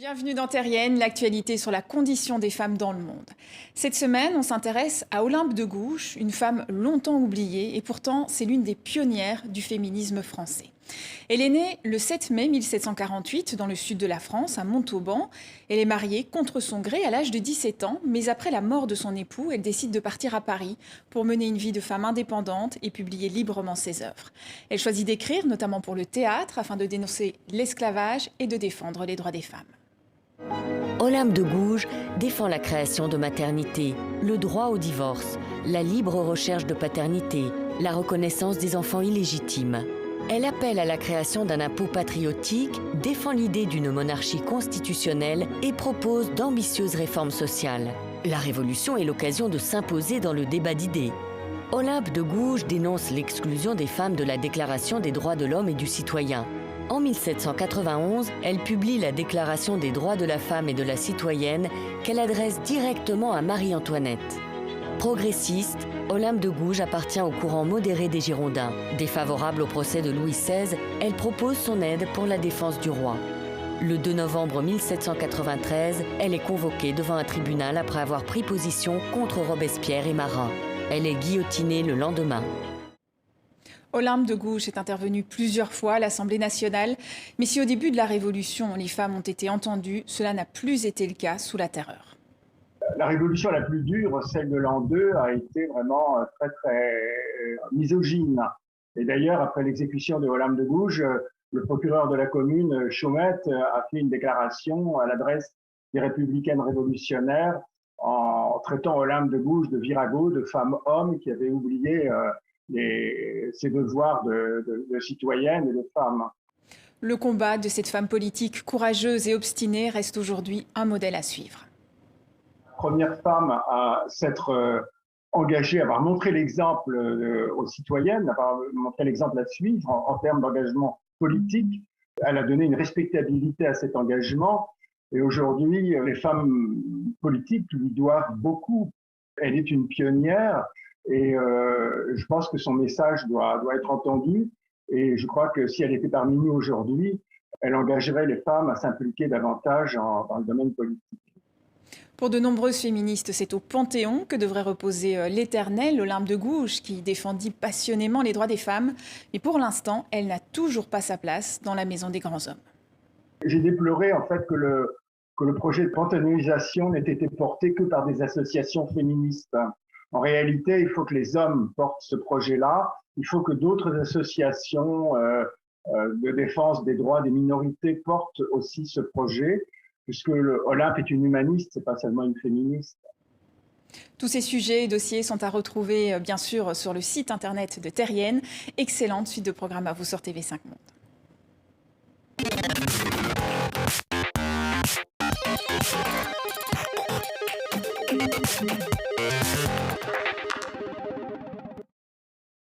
Bienvenue dans Terrienne, l'actualité sur la condition des femmes dans le monde. Cette semaine, on s'intéresse à Olympe de Gouges, une femme longtemps oubliée et pourtant c'est l'une des pionnières du féminisme français. Elle est née le 7 mai 1748 dans le sud de la France, à Montauban. Elle est mariée contre son gré à l'âge de 17 ans, mais après la mort de son époux, elle décide de partir à Paris pour mener une vie de femme indépendante et publier librement ses œuvres. Elle choisit d'écrire, notamment pour le théâtre, afin de dénoncer l'esclavage et de défendre les droits des femmes. Olympe de Gouges défend la création de maternité, le droit au divorce, la libre recherche de paternité, la reconnaissance des enfants illégitimes. Elle appelle à la création d'un impôt patriotique, défend l'idée d'une monarchie constitutionnelle et propose d'ambitieuses réformes sociales. La Révolution est l'occasion de s'imposer dans le débat d'idées. Olympe de Gouges dénonce l'exclusion des femmes de la Déclaration des droits de l'homme et du citoyen. En 1791, elle publie la Déclaration des droits de la femme et de la citoyenne qu'elle adresse directement à Marie-Antoinette. Progressiste, Olympe de Gouges appartient au courant modéré des Girondins. Défavorable au procès de Louis XVI, elle propose son aide pour la défense du roi. Le 2 novembre 1793, elle est convoquée devant un tribunal après avoir pris position contre Robespierre et Marat. Elle est guillotinée le lendemain. Olympe de Gouges est intervenue plusieurs fois à l'Assemblée nationale, mais si au début de la Révolution, les femmes ont été entendues, cela n'a plus été le cas sous la Terreur. La révolution la plus dure, celle de l'an 2, a été vraiment très misogyne. Et d'ailleurs, après l'exécution de Olympe de Gouges, le procureur de la commune, Chaumette, a fait une déclaration à l'adresse des républicaines révolutionnaires en traitant Olympe de Gouges de virago, de femme-homme qui avait oublié ses devoirs de citoyenne et de femme. Le combat de cette femme politique courageuse et obstinée reste aujourd'hui un modèle à suivre. Première femme à s'être engagée, à avoir montré l'exemple aux citoyennes, à avoir montré l'exemple à suivre en termes d'engagement politique. Elle a donné une respectabilité à cet engagement et aujourd'hui, les femmes politiques lui doivent beaucoup. Elle est une pionnière et je pense que son message doit être entendu et je crois que si elle était parmi nous aujourd'hui, elle engagerait les femmes à s'impliquer davantage dans le domaine politique. Pour de nombreuses féministes, c'est au Panthéon que devrait reposer l'éternelle Olympe de Gouges, qui défendit passionnément les droits des femmes. Mais pour l'instant, elle n'a toujours pas sa place dans la maison des grands hommes. J'ai déploré en fait que le projet de panthéonisation n'ait été porté que par des associations féministes. En réalité, il faut que les hommes portent ce projet-là. Il faut que d'autres associations de défense des droits des minorités portent aussi ce projet. Puisque Olympe est une humaniste, c'est pas seulement une féministe. Tous ces sujets et dossiers sont à retrouver bien sûr sur le site internet de Terrienne. Excellente suite de programmes à vous sur TV5 Monde.